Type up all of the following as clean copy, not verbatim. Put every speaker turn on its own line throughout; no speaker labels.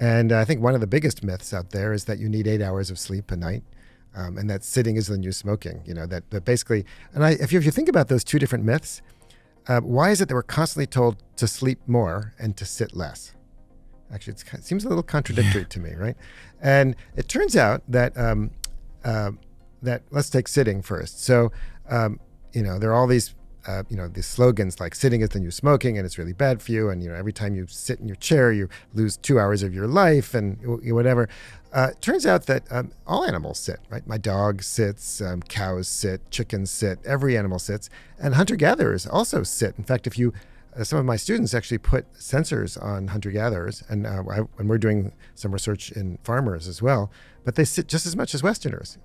And I think one of the biggest myths out there is that you need 8 hours of sleep a night, and that sitting is the new smoking. That basically, if you think about those two different myths, why is it that we're constantly told to sleep more and to sit less? Actually, it seems a little contradictory to me, right? And it turns out that that let's take sitting first. So, there are all these, these slogans like "sitting is the new smoking" and it's really bad for you. And every time you sit in your chair, you lose 2 hours of your life and whatever. Turns out that all animals sit, right? My dog sits, cows sit, chickens sit, every animal sits, and hunter-gatherers also sit. In fact, if you some of my students actually put sensors on hunter-gatherers, and when we're doing some research in farmers as well, but they sit just as much as Westerners.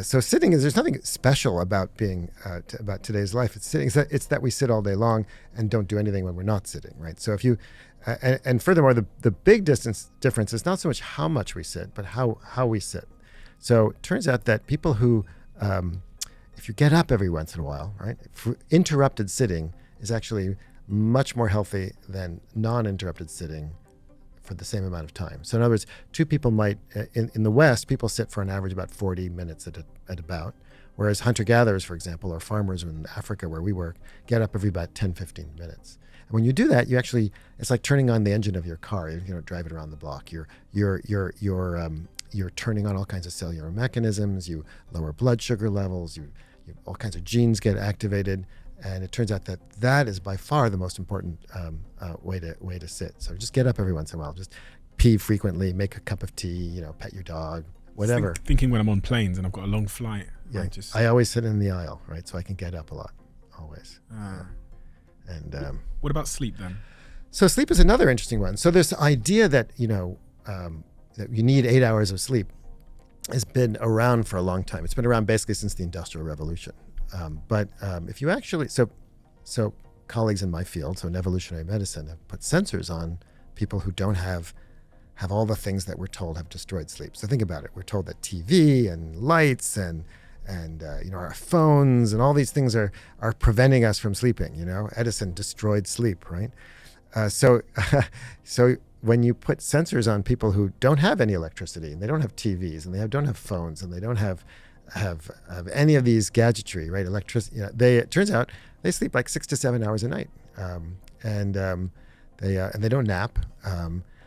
So sitting there's nothing special about being about today's life. It's sitting. It's that we sit all day long and don't do anything when we're not sitting, right? So if you and furthermore, the big difference is not so much how much we sit, but how we sit. So it turns out that people who, if you get up every once in a while, right, interrupted sitting is actually much more healthy than non-interrupted sitting for the same amount of time. So in other words, two people might, in the West, people sit for an average about 40 minutes at about, whereas hunter-gatherers, for example, or farmers in Africa where we work, get up every about 10, 15 minutes. And when you do that, you actually, it's like turning on the engine of your car. You don't drive it around the block. You're turning on all kinds of cellular mechanisms. You lower blood sugar levels. You all kinds of genes get activated. And it turns out that is by far the most important way to sit. So just get up every once in a while. Just pee frequently, make a cup of tea, pet your dog, whatever.
Thinking when I'm on planes and I've got a long flight.
Yeah, I always sit in the aisle, right? So I can get up a lot, always. And
what about sleep then?
So sleep is another interesting one. So this idea that that you need 8 hours of sleep has been around for a long time. It's been around basically since the Industrial Revolution. But if you actually, so colleagues in my field, so in evolutionary medicine, have put sensors on people who don't have all the things that we're told have destroyed sleep. So think about it. We're told that TV and lights and our phones and all these things are preventing us from sleeping. Edison destroyed sleep, right? So when you put sensors on people who don't have any electricity and they don't have TVs and they don't have phones and they don't have any of these gadgetry, right? Electricity. It turns out they sleep like 6 to 7 hours a night, and they don't nap.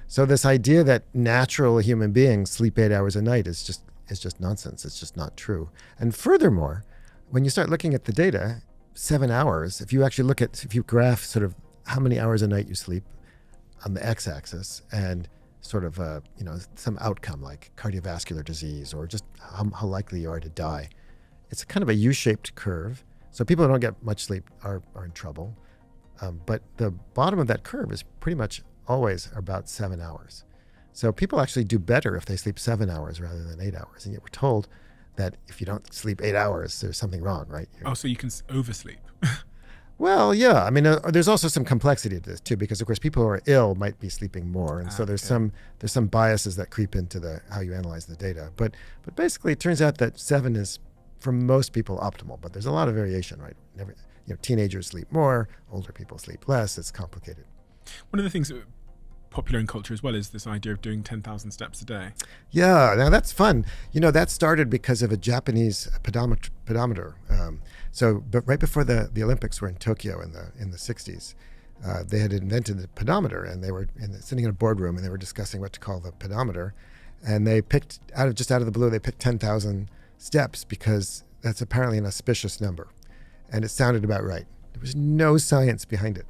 So this idea that natural human beings sleep 8 hours a night is just nonsense. It's just not true. And furthermore, when you start looking at the data, 7 hours. If you graph sort of how many hours a night you sleep on the x-axis and sort of some outcome like cardiovascular disease or just how likely you are to die. It's kind of a U-shaped curve. So people who don't get much sleep are in trouble. But the bottom of that curve is pretty much always about 7 hours. So people actually do better if they sleep 7 hours rather than 8 hours. And yet we're told that if you don't sleep 8 hours, there's something wrong, right?
So you can oversleep.
Well, yeah. I mean, there's also some complexity to this too, because of course people who are ill might be sleeping more, and so there's some biases that creep into how you analyze the data. But basically, it turns out that 7 is for most people optimal. But there's a lot of variation, right? Teenagers sleep more, older people sleep less. It's complicated.
One of the things that popular in culture as well is this idea of doing 10,000 steps a day.
Yeah, now that's fun. That started because of a Japanese pedometer. But right before the Olympics were in Tokyo in the 60s, they had invented the pedometer, and they were sitting in a boardroom and they were discussing what to call the pedometer, and they picked out of the blue 10,000 steps because that's apparently an auspicious number, and it sounded about right. There was no science behind it.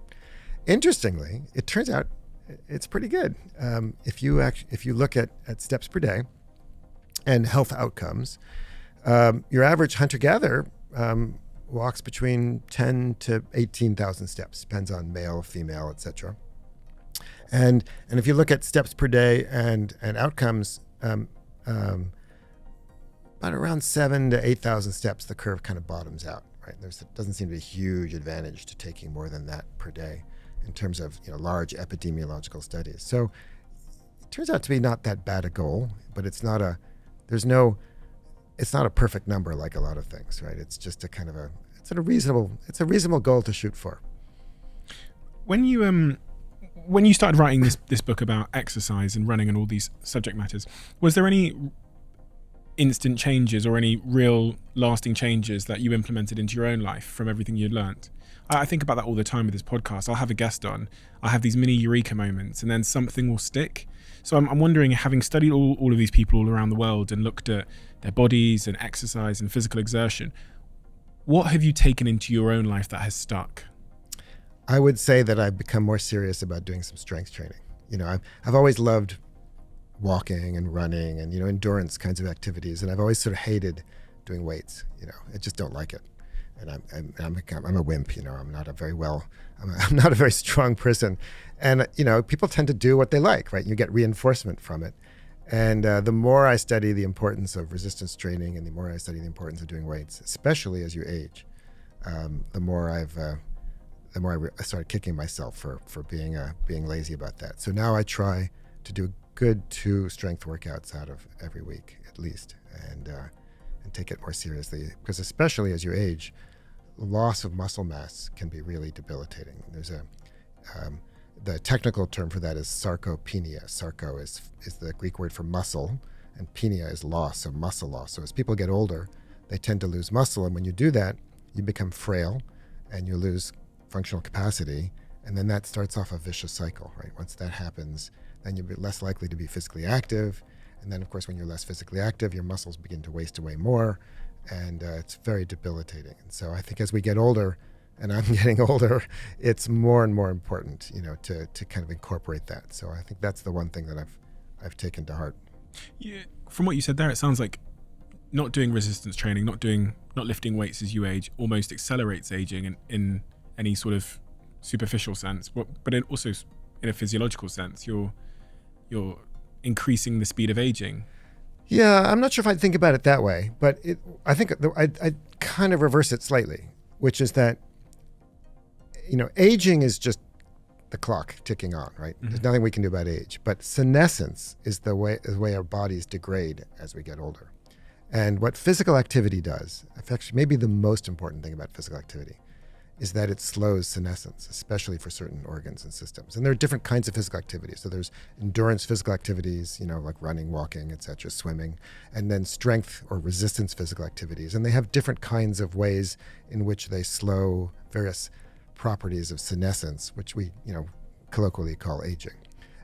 Interestingly, it turns out it's pretty good. If you look at steps per day and health outcomes, your average hunter-gatherer walks between 10 to 18,000 steps, depends on male, female, etc. And if you look at steps per day and outcomes, about around 7 to 8,000 steps, the curve kind of bottoms out. Right? There doesn't seem to be a huge advantage to taking more than that per day in terms of large epidemiological studies. So it turns out to be not that bad a goal, but it's not a perfect number like a lot of things, right? It's just it's a reasonable goal to shoot for.
When you when you started writing this book about exercise and running and all these subject matters, was there any instant changes or any real lasting changes that you implemented into your own life from everything you'd learnt? I think about that all the time with this podcast. I'll have a guest on, I'll have these mini eureka moments, and then something will stick. So I'm wondering, having studied all of these people all around the world and looked at their bodies and exercise and physical exertion, what have you taken into your own life that has stuck?
I would say that I've become more serious about doing some strength training. I've always loved walking and running and, endurance kinds of activities. And I've always sort of hated doing weights. I just don't like it. And I'm a wimp, I'm not a very strong person. And, people tend to do what they like, right? You get reinforcement from it. And the more I study the importance of resistance training and the more I study the importance of doing weights, especially as you age, the more I started kicking myself for being lazy about that. So now I try to do good 2 strength workouts out of every week at least, and take it more seriously, because especially as you age, loss of muscle mass can be really debilitating. There's the technical term for that is sarcopenia. Sarco is the Greek word for muscle, and penia is loss, so muscle loss. So as people get older, they tend to lose muscle, and when you do that, you become frail and you lose functional capacity, and then that starts off a vicious cycle, right? Once that happens, then you're less likely to be physically active, and then of course when you're less physically active, your muscles begin to waste away more, and it's very debilitating. And so I think as we get older, and I'm getting older, it's more and more important, to kind of incorporate that. So I think that's the one thing that I've taken to heart.
Yeah, from what you said there, it sounds like not doing resistance training, not lifting weights as you age, almost accelerates aging in any sort of superficial sense, but also in a physiological sense, you're increasing the speed of aging.
Yeah, I'm not sure if I'd think about it that way, but I think I'd kind of reverse it slightly, which is that, aging is just the clock ticking on, right? Mm-hmm. There's nothing we can do about age, but senescence is the way our bodies degrade as we get older. And what physical activity does, actually maybe the most important thing about physical activity, is that it slows senescence, especially for certain organs and systems. And there are different kinds of physical activities. So there's endurance physical activities, like running, walking, etc., swimming, and then strength or resistance physical activities. And they have different kinds of ways in which they slow various properties of senescence, which we, colloquially call aging.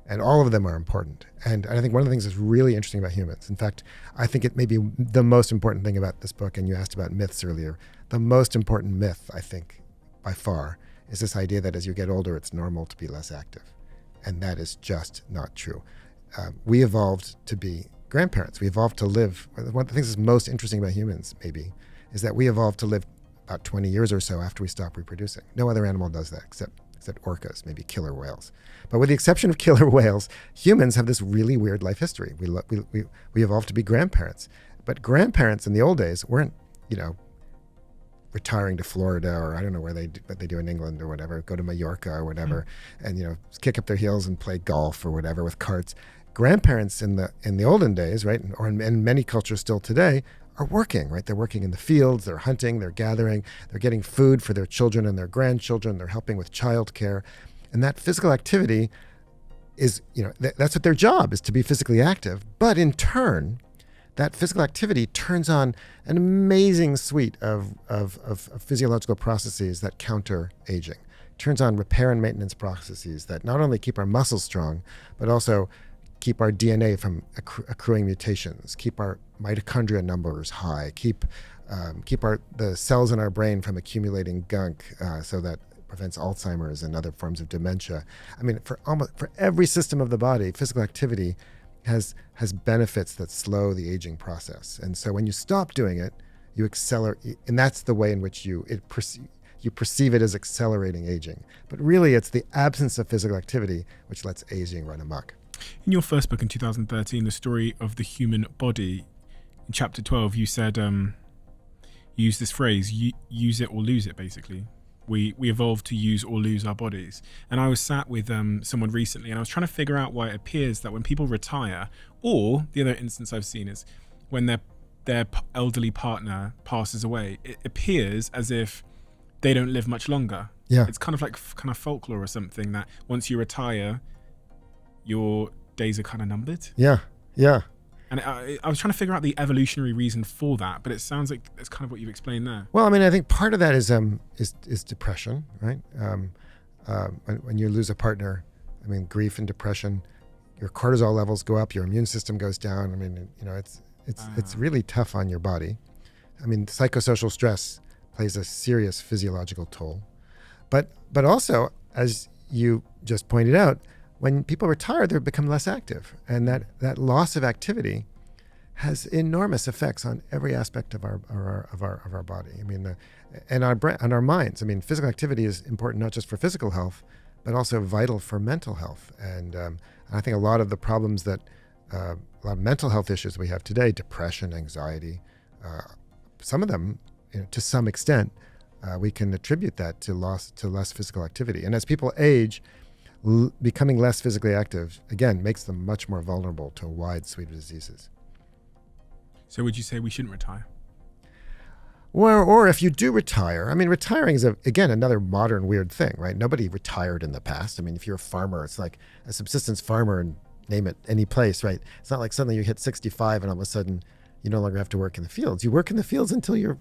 And all of them are important. And I think one of the things that's really interesting about humans, in fact, I think it may be the most important thing about this book, and you asked about myths earlier, the most important myth, I think, by far, is this idea that as you get older, it's normal to be less active. And that is just not true. We evolved to be grandparents. We evolved to live. One of the things that's most interesting about humans, maybe, is that we evolved to live about 20 years or so after we stop reproducing. No other animal does that except orcas, maybe killer whales. But with the exception of killer whales, humans have this really weird life history. We evolved to be grandparents. But grandparents in the old days weren't, retiring to Florida, or I don't know what they do in England or whatever, go to Mallorca or whatever, and kick up their heels and play golf or whatever with carts. Grandparents in the olden days, right, or in many cultures still today, are working, right? They're working in the fields, they're hunting, they're gathering, they're getting food for their children and their grandchildren, they're helping with childcare. And that physical activity is, that's what their job is, to be physically active. But in turn, that physical activity turns on an amazing suite of physiological processes that counter aging. It turns on repair and maintenance processes that not only keep our muscles strong, but also keep our DNA from accruing mutations, keep our mitochondria numbers high, keep the cells in our brain from accumulating gunk, so that prevents Alzheimer's and other forms of dementia. I mean, for every system of the body, physical activity has benefits that slow the aging process. And so when you stop doing it, you accelerate, and that's the way in which you perceive it as accelerating aging. But really, it's the absence of physical activity which lets aging run amok.
In your first book in 2013, The Story of the Human Body, in chapter 12, you said, you used this phrase, use it or lose it, basically. We evolved to use or lose our bodies. And I was sat with someone recently, and I was trying to figure out why it appears that when people retire, or the other instance I've seen is when their elderly partner passes away, it appears as if they don't live much longer.
Yeah.
It's kind of like kind of folklore or something, that once you retire, your days are kind of numbered.
Yeah. Yeah.
And I was trying to figure out the evolutionary reason for that, but it sounds like it's kind of what you've explained there.
Well, I mean, I think part of that is depression, right? When you lose a partner, I mean, grief and depression, your cortisol levels go up, your immune system goes down. I mean, it's really tough on your body. I mean, psychosocial stress plays a serious physiological toll. But also, as you just pointed out, when people retire, they become less active, and that loss of activity has enormous effects on every aspect of our body. I mean, and our minds. I mean, physical activity is important not just for physical health, but also vital for mental health. And I think a lot of the problems that a lot of mental health issues we have today, depression, anxiety, some of them, to some extent, we can attribute that to less physical activity. And as people age, becoming less physically active, again, makes them much more vulnerable to a wide suite of diseases.
So would you say we shouldn't retire?
Or if you do retire, I mean, retiring is, again, another modern weird thing, right? Nobody retired in the past. I mean, if you're a farmer, it's like a subsistence farmer, and name it, any place, right? It's not like suddenly you hit 65 and all of a sudden you no longer have to work in the fields. You work in the fields until you're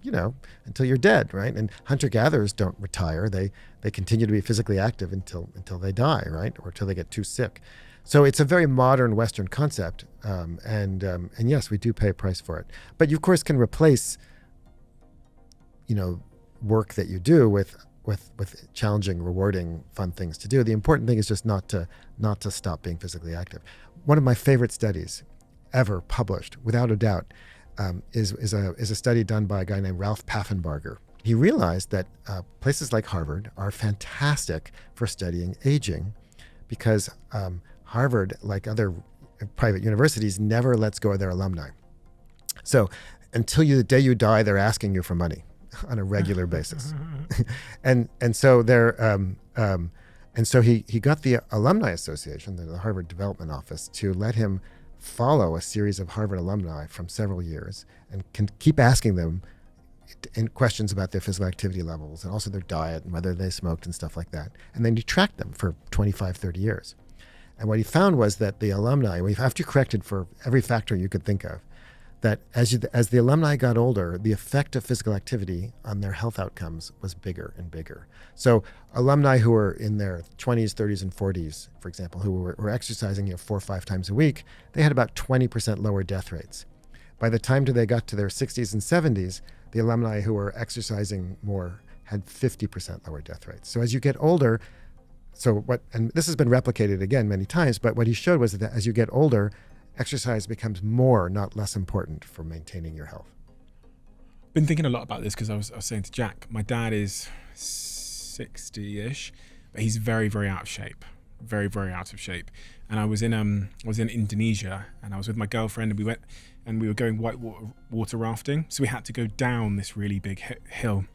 dead, right? And hunter-gatherers don't retire. They continue to be physically active until they die, right? Or until they get too sick. So it's a very modern Western concept, and yes, we do pay a price for it. But you, of course, can replace, work that you do with challenging, rewarding, fun things to do. The important thing is just not to stop being physically active. One of my favorite studies ever published, without a doubt, is a study done by a guy named Ralph Paffenbarger. He realized that places like Harvard are fantastic for studying aging, because Harvard, like other private universities, never lets go of their alumni. So until the day you die, they're asking you for money on a regular basis. and so he got the Alumni Association, the Harvard Development Office, to let him follow a series of Harvard alumni from several years and can keep asking them questions about their physical activity levels and also their diet and whether they smoked and stuff like that. And then he tracked them for 25, 30 years. And what he found was that the alumni, after you corrected for every factor you could think of, that as the alumni got older, the effect of physical activity on their health outcomes was bigger and bigger. So alumni who were in their 20s, 30s, and 40s, for example, who were exercising 4 or 5 times a week, they had about 20% lower death rates. By the time they got to their 60s and 70s, the alumni who were exercising more had 50% lower death rates. So as you get older, and this has been replicated again many times, but what he showed was that as you get older, exercise becomes more, not less important for maintaining your health.
Been thinking a lot about this because I was saying to Jack, my dad is 60-ish, but he's very, very out of shape. Very, very out of shape. And I was in Indonesia, and I was with my girlfriend, and we went and we were going whitewater rafting. So we had to go down this really big hill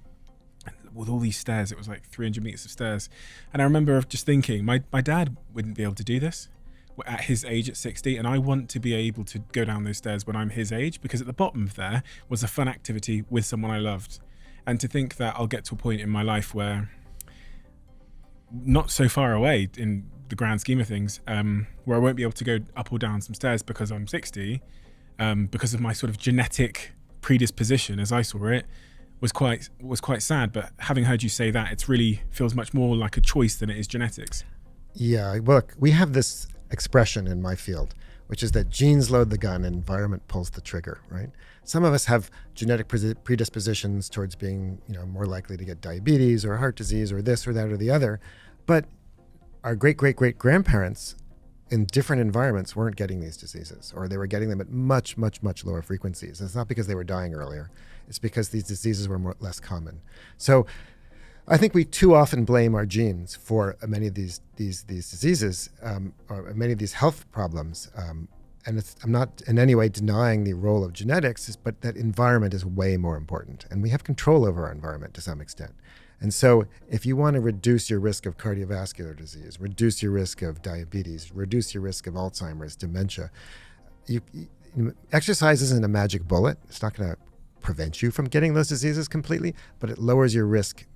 with all these stairs. It was like 300 meters of stairs. And I remember just thinking, my dad wouldn't be able to do this at his age at 60, and I want to be able to go down those stairs when I'm his age, because at the bottom of there was a fun activity with someone I loved. And to think that I'll get to a point in my life where, not so far away in the grand scheme of things, where I won't be able to go up or down some stairs because I'm 60, because of my sort of genetic predisposition, as I saw it, was quite sad. But having heard you say that, it really feels much more like a choice than it is genetics.
Yeah, look, we have this expression in my field, which is that genes load the gun and environment pulls the trigger, right? Some of us have genetic predispositions towards being, more likely to get diabetes or heart disease or this or that or the other, but our great-great-great-grandparents in different environments weren't getting these diseases, or they were getting them at much, much, much lower frequencies. And it's not because they were dying earlier. It's because these diseases were less common. So I think we too often blame our genes for many of these diseases, or many of these health problems. And I'm not in any way denying the role of genetics, but that environment is way more important. And we have control over our environment to some extent. And so if you want to reduce your risk of cardiovascular disease, reduce your risk of diabetes, reduce your risk of Alzheimer's, dementia, exercise isn't a magic bullet. It's not going to prevent you from getting those diseases completely, but it lowers your risk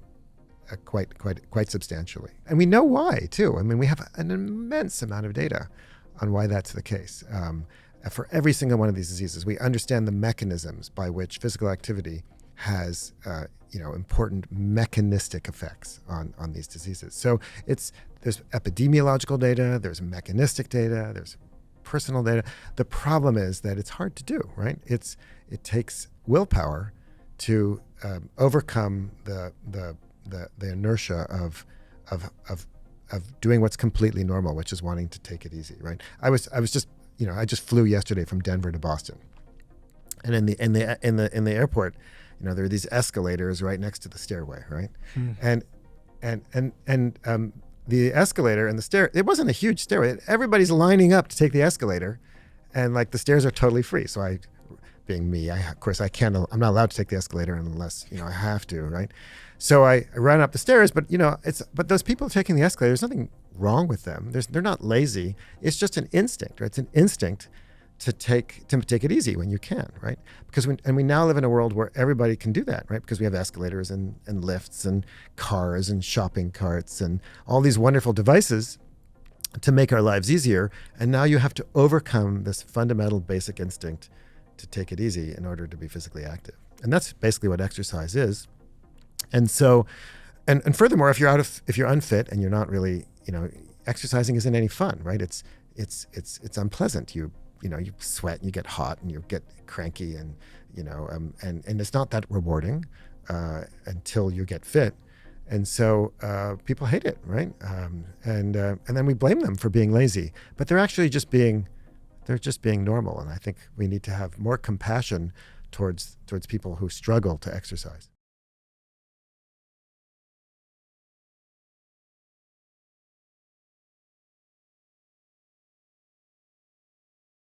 quite substantially. And we know why, too. I mean, we have an immense amount of data on why that's the case. For every single one of these diseases, we understand the mechanisms by which physical activity has important mechanistic effects on these diseases. So there's epidemiological data, there's mechanistic data, there's personal data. The problem is that it's hard to do, right? It takes willpower to overcome the inertia of doing what's completely normal, which is wanting to take it easy, right? I just flew yesterday from Denver to Boston, and in the airport, there are these escalators right next to the stairway, right? And the escalator and the stair, it wasn't a huge stairway. Everybody's lining up to take the escalator, and like the stairs are totally free. So being me, of course I'm not allowed to take the escalator unless I have to, right? So I ran up the stairs, but but those people taking the escalator, there's nothing wrong with them. They're not lazy. It's just an instinct, right? It's an instinct to take it easy when you can, right? Because we now live in a world where everybody can do that, right? Because we have escalators and lifts and cars and shopping carts and all these wonderful devices to make our lives easier. And now you have to overcome this fundamental basic instinct to take it easy in order to be physically active. And that's basically what exercise is. And so, and furthermore, if you're unfit and you're not really, exercising isn't any fun, right? It's unpleasant. You sweat and you get hot and you get cranky and it's not that rewarding until you get fit. And so people hate it, right? And then we blame them for being lazy, but they're actually just being normal. And I think we need to have more compassion towards people who struggle to exercise.